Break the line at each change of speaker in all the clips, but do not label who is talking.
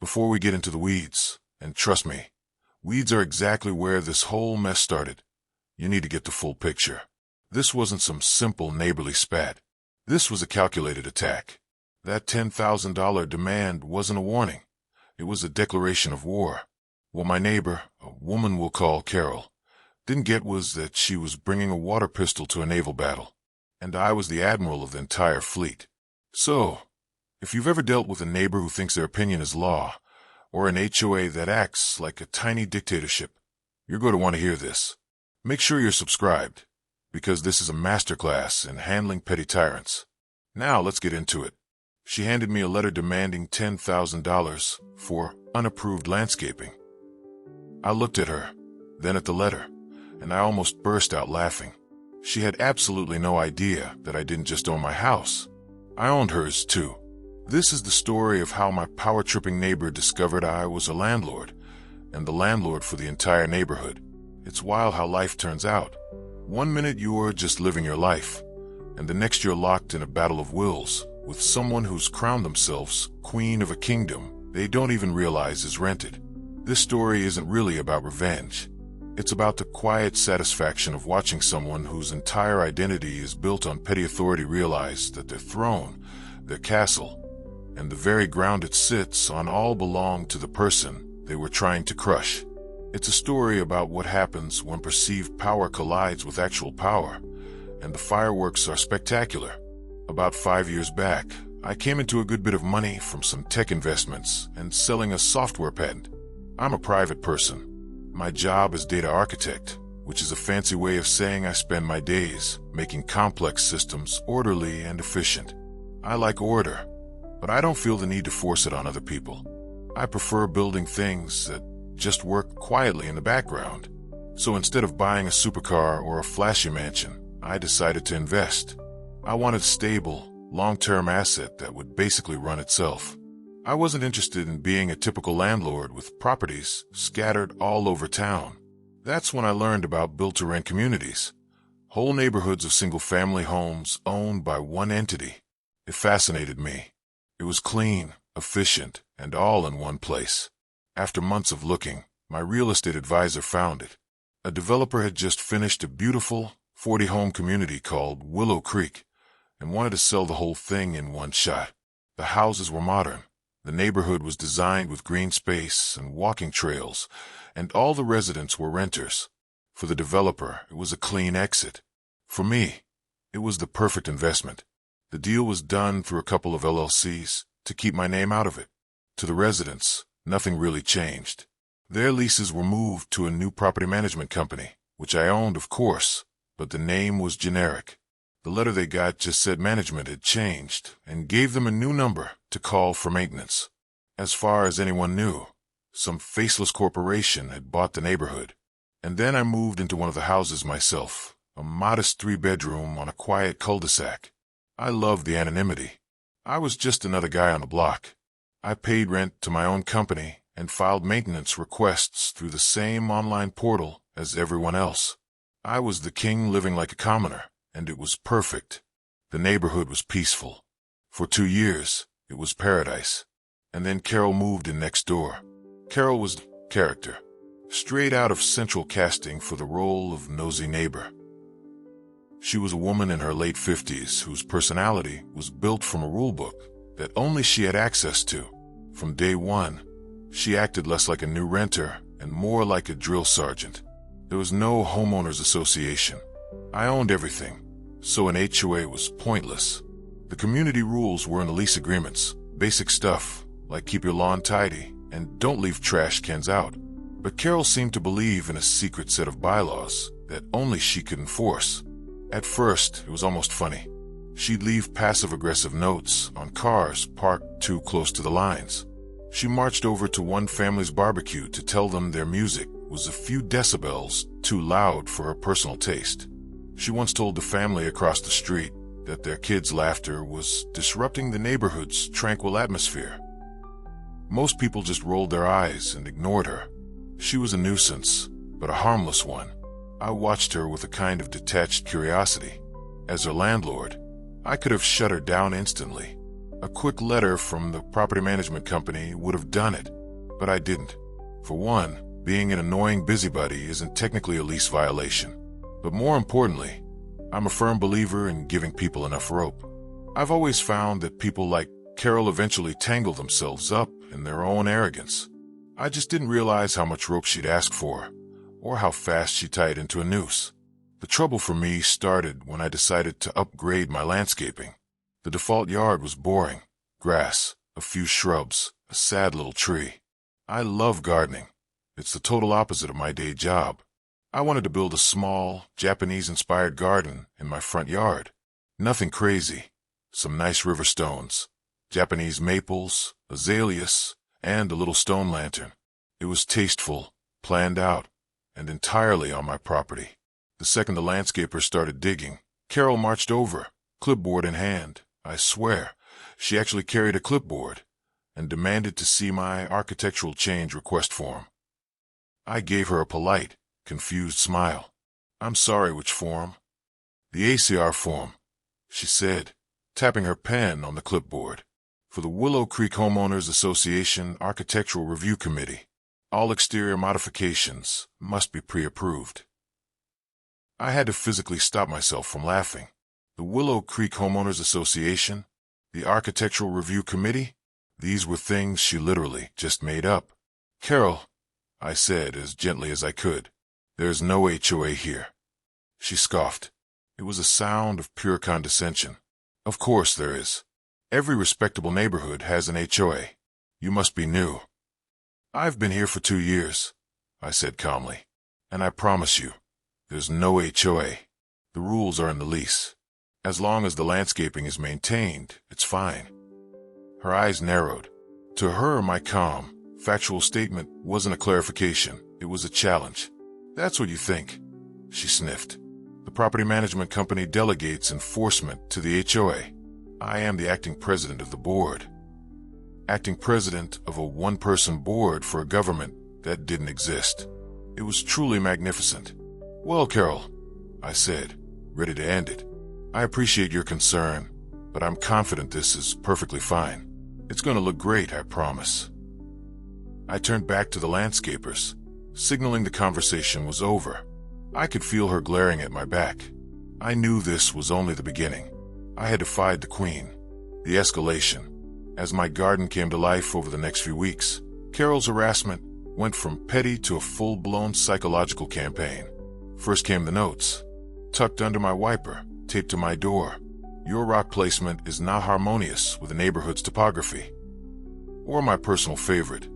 before we get into the weeds, and trust me, weeds are exactly where this whole mess started, you need to get the full picture. This wasn't some simple neighborly spat. This was a calculated attack. That $10,000 demand wasn't a warning. It was a declaration of war. What my neighbor, a woman we'll call Carol, didn't get was that she was bringing a water pistol to a naval battle, and I was the admiral of the entire fleet. So, if you've ever dealt with a neighbor who thinks their opinion is law, or an HOA that acts like a tiny dictatorship, you're going to want to hear this. Make sure you're subscribed, because this is a masterclass in handling petty tyrants. Now let's get into it. She handed me a letter demanding $10,000 for unapproved landscaping. I looked at her, then at the letter, and I almost burst out laughing. She had absolutely no idea that I didn't just own my house. I owned hers too. This is the story of how my power-tripping neighbor discovered I was a landlord, and the landlord for the entire neighborhood. It's wild how life turns out. One minute you're just living your life, and the next you're locked in a battle of wills with someone who's crowned themselves queen of a kingdom they don't even realize is rented. This story isn't really about revenge. It's about the quiet satisfaction of watching someone whose entire identity is built on petty authority realize that their throne, their castle, and the very ground it sits on all belong to the person they were trying to crush. It's a story about what happens when perceived power collides with actual power, and the fireworks are spectacular. About 5 years back, I came into a good bit of money from some tech investments and selling a software patent. I'm a private person. My job is data architect, which is a fancy way of saying I spend my days making complex systems orderly and efficient. I like order, but I don't feel the need to force it on other people. I prefer building things that just work quietly in the background. So instead of buying a supercar or a flashy mansion, I decided to invest. I wanted a stable, long-term asset that would basically run itself. I wasn't interested in being a typical landlord with properties scattered all over town. That's when I learned about built-to-rent communities, whole neighborhoods of single-family homes owned by one entity. It fascinated me. It was clean, efficient, and all in one place. After months of looking, my real estate advisor found it. A developer had just finished a beautiful 40-home community called Willow Creek and wanted to sell the whole thing in one shot. The houses were modern. The neighborhood was designed with green space and walking trails, and all the residents were renters. For the developer, it was a clean exit. For me, it was the perfect investment. The deal was done through a couple of LLCs to keep my name out of it. To the residents, nothing really changed. Their leases were moved to a new property management company, which I owned, of course, but the name was generic. The letter they got just said management had changed and gave them a new number to call for maintenance. As far as anyone knew, some faceless corporation had bought the neighborhood. And then I moved into one of the houses myself, a modest 3-bedroom on a quiet cul-de-sac. I loved the anonymity. I was just another guy on the block. I paid rent to my own company and filed maintenance requests through the same online portal as everyone else. I was the king living like a commoner, and it was perfect. The neighborhood was peaceful. For 2 years, it was paradise. And then Carol moved in next door. Carol was the character, straight out of central casting for the role of nosy neighbor. She was a woman in her late 50s whose personality was built from a rulebook that only she had access to. From day one, she acted less like a new renter and more like a drill sergeant. There was no homeowners association. I owned everything, so an HOA was pointless. The community rules were in the lease agreements, basic stuff like keep your lawn tidy and don't leave trash cans out. But Carol seemed to believe in a secret set of bylaws that only she could enforce. At first, it was almost funny. She'd leave passive-aggressive notes on cars parked too close to the lines. She marched over to one family's barbecue to tell them their music was a few decibels too loud for her personal taste. She once told the family across the street that their kids' laughter was disrupting the neighborhood's tranquil atmosphere. Most people just rolled their eyes and ignored her. She was a nuisance, but a harmless one. I watched her with a kind of detached curiosity. As her landlord, I could have shut her down instantly. A quick letter from the property management company would have done it, but I didn't. For one, being an annoying busybody isn't technically a lease violation. But more importantly, I'm a firm believer in giving people enough rope. I've always found that people like Carol eventually tangle themselves up in their own arrogance. I just didn't realize how much rope she'd ask for, or how fast she'd tie it into a noose. The trouble for me started when I decided to upgrade my landscaping. The default yard was boring. Grass, a few shrubs, a sad little tree. I love gardening. It's the total opposite of my day job. I wanted to build a small, Japanese-inspired garden in my front yard. Nothing crazy. Some nice river stones, Japanese maples, azaleas, and a little stone lantern. It was tasteful, planned out, and entirely on my property. The second the landscaper started digging, Carol marched over, clipboard in hand. I swear, she actually carried a clipboard, and demanded to see my architectural change request form. I gave her a polite, confused smile. "I'm sorry, which form?" "The ACR form," she said, tapping her pen on the clipboard. "For the Willow Creek Homeowners Association Architectural Review Committee. All exterior modifications must be pre-approved." I had to physically stop myself from laughing. The Willow Creek Homeowners Association, the Architectural Review Committee, these were things she literally just made up. "Carol," I said as gently as I could, "there's no HOA here." She scoffed. It was a sound of pure condescension. "Of course there is. Every respectable neighborhood has an HOA. You must be new." "I've been here for 2 years," I said calmly, "and I promise you, there's no HOA. The rules are in the lease. As long as the landscaping is maintained, it's fine." Her eyes narrowed. To her, my calm, factual statement wasn't a clarification, it was a challenge. "That's what you think," she sniffed. "The property management company delegates enforcement to the HOA. I am the acting president of the board." Acting president of a one-person board for a government that didn't exist. It was truly magnificent. "Well, Carol," I said, ready to end it, "I appreciate your concern, but I'm confident this is perfectly fine. It's going to look great, I promise." I turned back to the landscapers, signaling the conversation was over. I could feel her glaring at my back. I knew this was only the beginning. I had defied the queen. The escalation. As my garden came to life over the next few weeks, Carol's harassment went from petty to a full-blown psychological campaign. First came the notes. Tucked under my wiper, taped to my door. "Your rock placement is not harmonious with the neighborhood's topography." Or my personal favorite.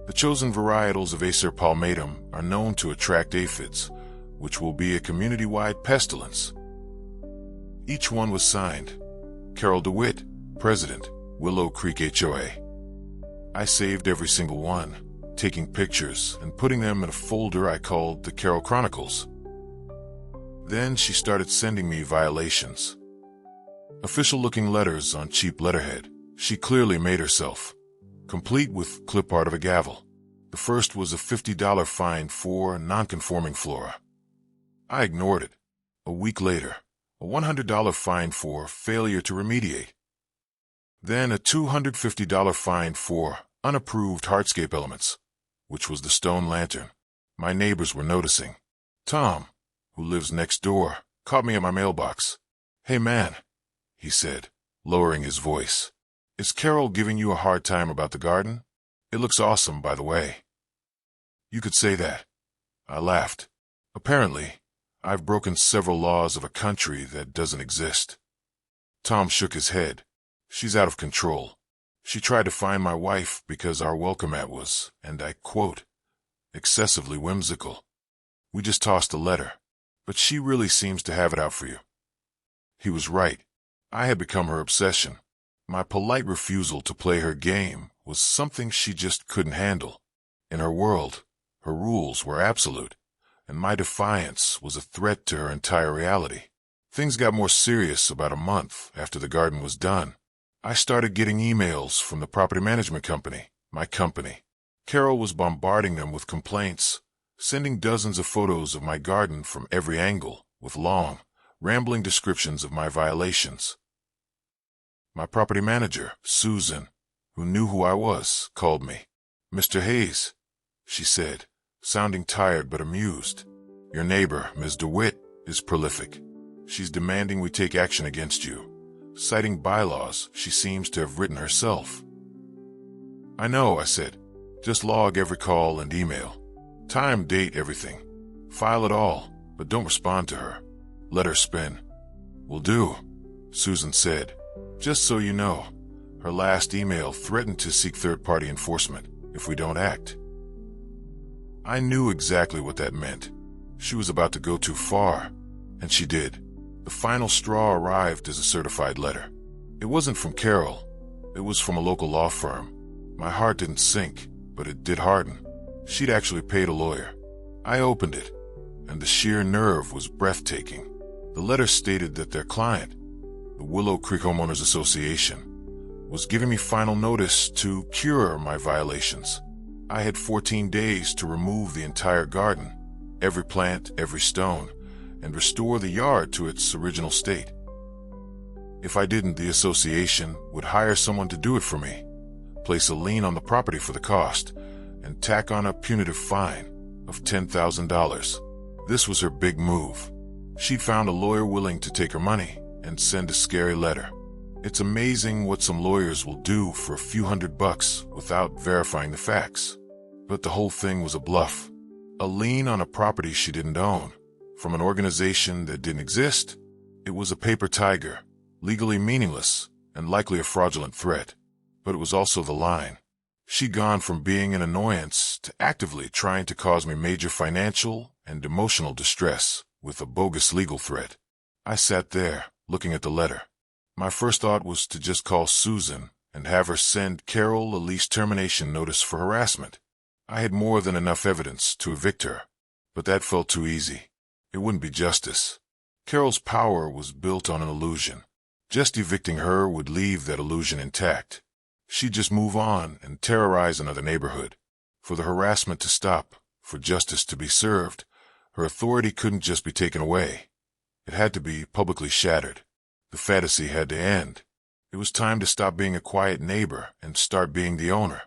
"The chosen varietals of Acer palmatum are known to attract aphids, which will be a community-wide pestilence." Each one was signed. Carol DeWitt, President, Willow Creek HOA. I saved every single one, taking pictures and putting them in a folder I called the Carol Chronicles. Then she started sending me violations. Official-looking letters on cheap letterhead. She clearly made herself, complete with clip art of a gavel. The first was a $50 fine for non-conforming flora. I ignored it. A week later, a $100 fine for failure to remediate. Then a $250 fine for unapproved hardscape elements, which was the stone lantern. My neighbors were noticing. Tom, who lives next door, caught me at my mailbox. "Hey man," he said, lowering his voice. "Is Carol giving you a hard time about the garden? It looks awesome, by the way." "You could say that." I laughed. "Apparently, I've broken several laws of a country that doesn't exist." Tom shook his head. "She's out of control. She tried to find my wife because our welcome mat was, and I quote, excessively whimsical. We just tossed a letter, but she really seems to have it out for you." He was right. I had become her obsession. My polite refusal to play her game was something she just couldn't handle. In her world, her rules were absolute, and my defiance was a threat to her entire reality. Things got more serious about a month after the garden was done. I started getting emails from the property management company, my company. Carol was bombarding them with complaints, sending dozens of photos of my garden from every angle, with long, rambling descriptions of my violations. My property manager, Susan, who knew who I was, called me. "Mr. Hayes," she said, sounding tired but amused. "Your neighbor, Ms. DeWitt, is prolific. She's demanding we take action against you, citing bylaws she seems to have written herself." "I know," I said. "Just log every call and email. Time, date, everything. File it all, but don't respond to her. Let her spin." "Will do," Susan said. "Just so you know, her last email threatened to seek third-party enforcement if we don't act." I knew exactly what that meant. She was about to go too far, and she did. The final straw arrived as a certified letter. It wasn't from Carol. It was from a local law firm. My heart didn't sink, but it did harden. She'd actually paid a lawyer. I opened it, and the sheer nerve was breathtaking. The letter stated that their client, the Willow Creek Homeowners Association, was giving me final notice to cure my violations. I had 14 days to remove the entire garden, every plant, every stone, and restore the yard to its original state. If I didn't, the association would hire someone to do it for me, place a lien on the property for the cost, and tack on a punitive fine of $10,000. This was her big move. She'd found a lawyer willing to take her money and send a scary letter. It's amazing what some lawyers will do for a few $100 without verifying the facts. But the whole thing was a bluff. A lien on a property she didn't own, from an organization that didn't exist. It was a paper tiger, legally meaningless, and likely a fraudulent threat. But it was also the line. She'd gone from being an annoyance to actively trying to cause me major financial and emotional distress with a bogus legal threat. I sat there, looking at the letter. My first thought was to just call Susan and have her send Carol a lease termination notice for harassment. I had more than enough evidence to evict her, but that felt too easy. It wouldn't be justice. Carol's power was built on an illusion. Just evicting her would leave that illusion intact. She'd just move on and terrorize another neighborhood. For the harassment to stop, for justice to be served, her authority couldn't just be taken away. It had to be publicly shattered. The fantasy had to end. It was time to stop being a quiet neighbor and start being the owner.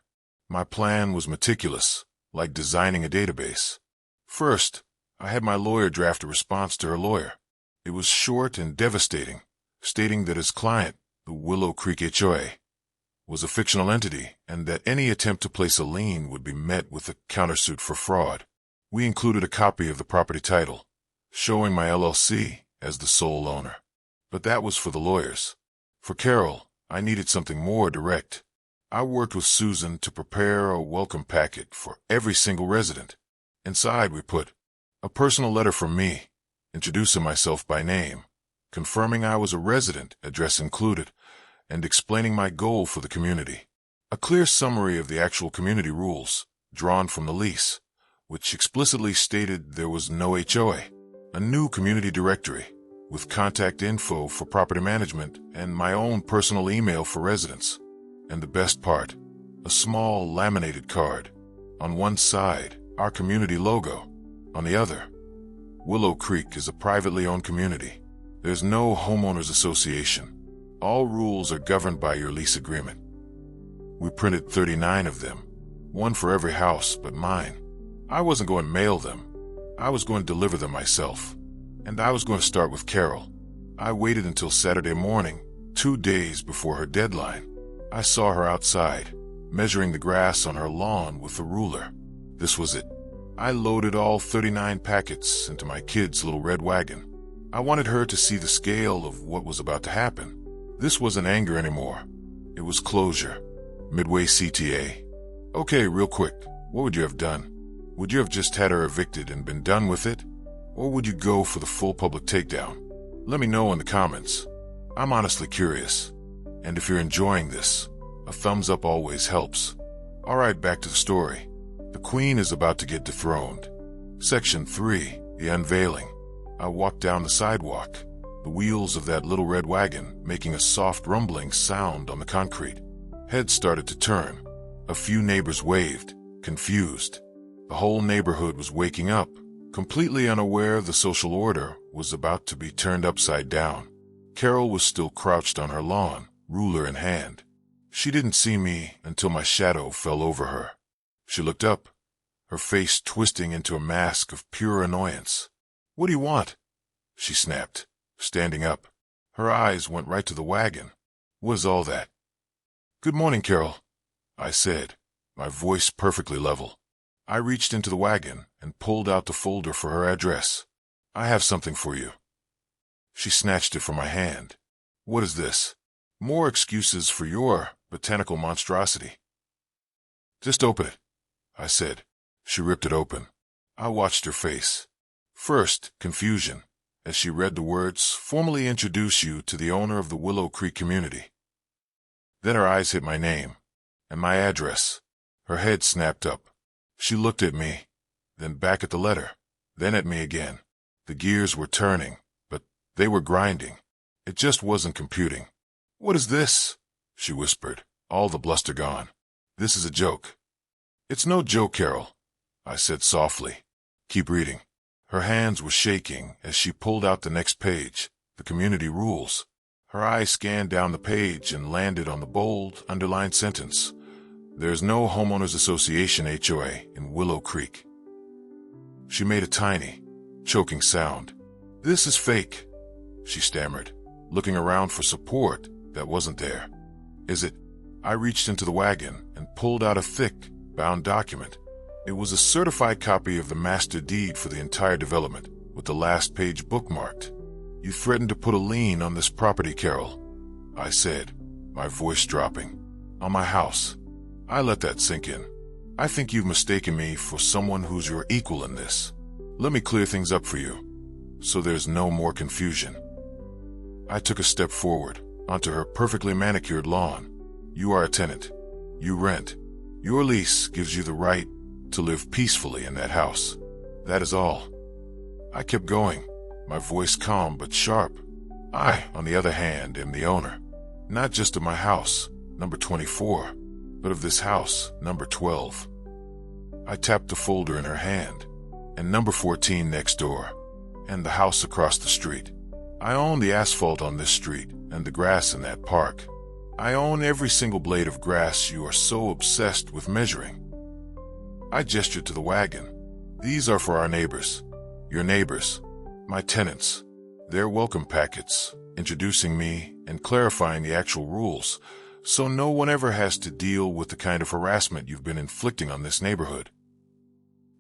My plan was meticulous, like designing a database. First, I had my lawyer draft a response to her lawyer. It was short and devastating, stating that his client, the Willow Creek HOA, was a fictional entity and that any attempt to place a lien would be met with a countersuit for fraud. We included a copy of the property title, showing my LLC as the sole owner. But that was for the lawyers. For Carol, I needed something more direct. I worked with Susan to prepare a welcome packet for every single resident. Inside we put a personal letter from me, introducing myself by name, confirming I was a resident, address included, and explaining my goal for the community. A clear summary of the actual community rules, drawn from the lease, which explicitly stated there was no HOA, a new community directory, with contact info for property management and my own personal email for residents. And the best part, a small laminated card. On one side, our community logo. On the other, Willow Creek is a privately owned community. There's no homeowners association. All rules are governed by your lease agreement. We printed 39 of them, one for every house but mine. I wasn't going to mail them. I was going to deliver them myself. And I was going to start with Carol. I waited until Saturday morning, 2 days before her deadline. I saw her outside, measuring the grass on her lawn with a ruler. This was it. I loaded all 39 packets into my kid's little red wagon. I wanted her to see the scale of what was about to happen. This wasn't anger anymore. It was closure. Midway CTA. Okay, real quick, what would you have done? Would you have just had her evicted and been done with it? Or would you go for the full public takedown? Let me know in the comments. I'm honestly curious. And if you're enjoying this, a thumbs up always helps. Alright, back to the story. The Queen is about to get dethroned. Section 3, the unveiling. I walked down the sidewalk, the wheels of that little red wagon making a soft rumbling sound on the concrete. Heads started to turn. A few neighbors waved, confused. The whole neighborhood was waking up, completely unaware the social order was about to be turned upside down. Carol was still crouched on her lawn, ruler in hand. She didn't see me until my shadow fell over her. She looked up, her face twisting into a mask of pure annoyance. "What do you want?" she snapped, standing up. Her eyes went right to the wagon. "What is all that?" "Good morning, Carol," I said, my voice perfectly level. I reached into the wagon and pulled out the folder for her address. "I have something for you." She snatched it from my hand. "What is this?" "More excuses for your botanical monstrosity." "Just open it," I said. She ripped it open. I watched her face. First, confusion, as she read the words, "Formally introduce you to the owner of the Willow Creek community." Then her eyes hit my name and my address. Her head snapped up. She looked at me, then back at the letter, then at me again. The gears were turning, but they were grinding. It just wasn't computing. "What is this?" she whispered, all the bluster gone. "This is a joke." "It's no joke, Carol," I said softly. "Keep reading." Her hands were shaking as she pulled out the next page, the community rules. Her eyes scanned down the page and landed on the bold, underlined sentence. "There's no Homeowners Association HOA in Willow Creek." She made a tiny, choking sound. "This is fake," she stammered, looking around for support that wasn't there. "Is it?" I reached into the wagon and pulled out a thick, bound document. It was a certified copy of the master deed for the entire development, with the last page bookmarked. "You threatened to put a lien on this property, Carol," I said, my voice dropping. "On my house." I let that sink in. "I think you've mistaken me for someone who's your equal in this. Let me clear things up for you, so there's no more confusion." I took a step forward, onto her perfectly manicured lawn. "You are a tenant. You rent. Your lease gives you the right to live peacefully in that house. That is all." I kept going, my voice calm but sharp. "I, on the other hand, am the owner, not just of my house, number 24, but of this house, number 12. I tapped the folder in her hand, and number 14 next door, and the house across the street. I own the asphalt on this street and the grass in that park. I own every single blade of grass you are so obsessed with measuring." I gestured to the wagon. "These are for our neighbors, your neighbors, my tenants. Their welcome packets, introducing me and clarifying the actual rules, so no one ever has to deal with the kind of harassment you've been inflicting on this neighborhood."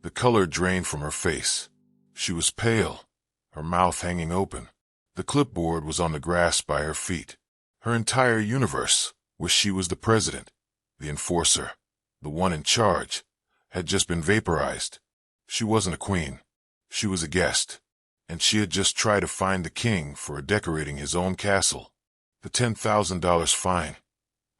The color drained from her face. She was pale, her mouth hanging open. The clipboard was on the grass by her feet. Her entire universe, where she was the president, the enforcer, the one in charge, had just been vaporized. She wasn't a queen. She was a guest, and she had just tried to find the king for decorating his own castle. "The $10,000 fine,"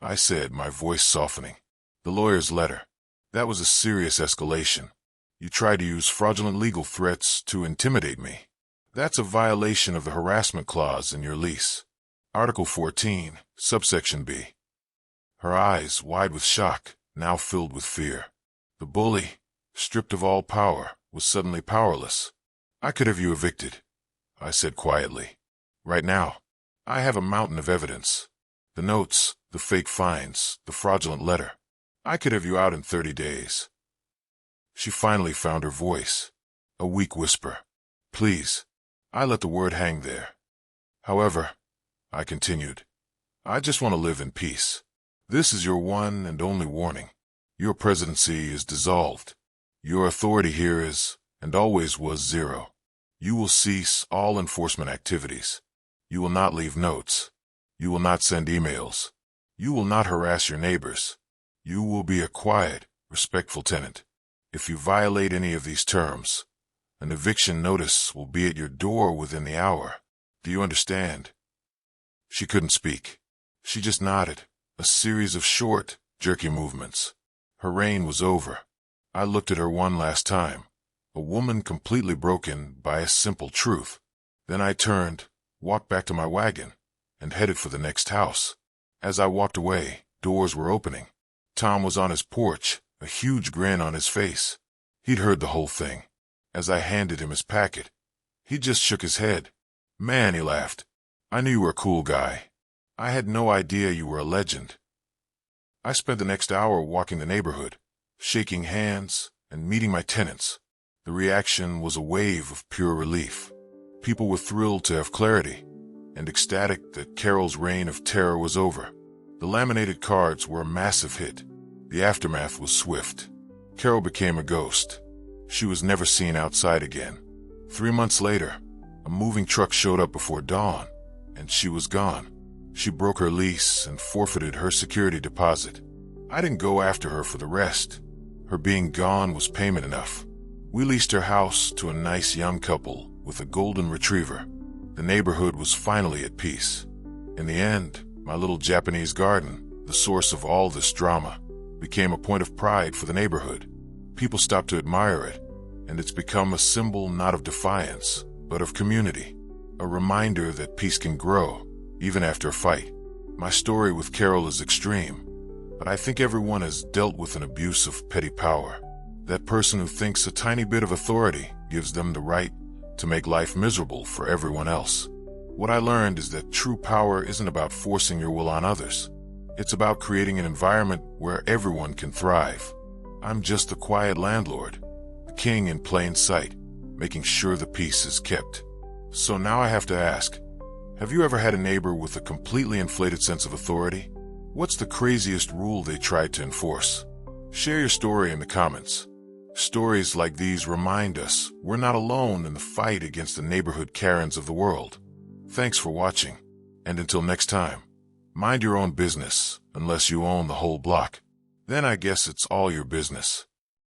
I said, my voice softening. "The lawyer's letter. That was a serious escalation. You tried to use fraudulent legal threats to intimidate me. That's a violation of the harassment clause in your lease. Article 14, subsection B." Her eyes, wide with shock, now filled with fear. The bully, stripped of all power, was suddenly powerless. "I could have you evicted," I said quietly. "Right now. I have a mountain of evidence. The notes, the fake fines, the fraudulent letter. I could have you out in 30 days. She finally found her voice. A weak whisper. "Please." I let the word hang there. "However," I continued, "I just want to live in peace. This is your one and only warning. Your presidency is dissolved. Your authority here is, and always was, zero. You will cease all enforcement activities. You will not leave notes. You will not send emails. You will not harass your neighbors. You will be a quiet, respectful tenant. If you violate any of these terms, an eviction notice will be at your door within the hour. Do you understand?" She couldn't speak. She just nodded, a series of short, jerky movements. Her reign was over. I looked at her one last time, a woman completely broken by a simple truth. Then I turned, walked back to my wagon, and headed for the next house. As I walked away, doors were opening. Tom was on his porch, a huge grin on his face. He'd heard the whole thing. As I handed him his packet, he just shook his head. "Man," he laughed, "I knew you were a cool guy. I had no idea you were a legend. I spent the next hour walking the neighborhood, shaking hands and meeting my tenants. The reaction was a wave of pure relief. People were thrilled to have clarity and ecstatic that Carol's reign of terror was over. The laminated cards were a massive hit. The aftermath was swift. Carol became a ghost. She was never seen outside again. 3 months later, a moving truck showed up before dawn, and she was gone. She broke her lease and forfeited her security deposit. I didn't go after her for the rest. Her being gone was payment enough. We leased her house to a nice young couple with a golden retriever. The neighborhood was finally at peace. In the end, my little Japanese garden, the source of all this drama, became a point of pride for the neighborhood. People stopped to admire it, and it's become a symbol not of defiance, but of community. A reminder that peace can grow, even after a fight. My story with Carol is extreme, but I think everyone has dealt with an abuse of petty power. That person who thinks a tiny bit of authority gives them the right to make life miserable for everyone else. What I learned is that true power isn't about forcing your will on others. It's about creating an environment where everyone can thrive. I'm just the quiet landlord, the king in plain sight, making sure the peace is kept. So now I have to ask, have you ever had a neighbor with a completely inflated sense of authority? What's the craziest rule they tried to enforce? Share your story in the comments. Stories like these remind us we're not alone in the fight against the neighborhood Karens of the world. Thanks for watching, and until next time, mind your own business unless you own the whole block. Then I guess it's all your business.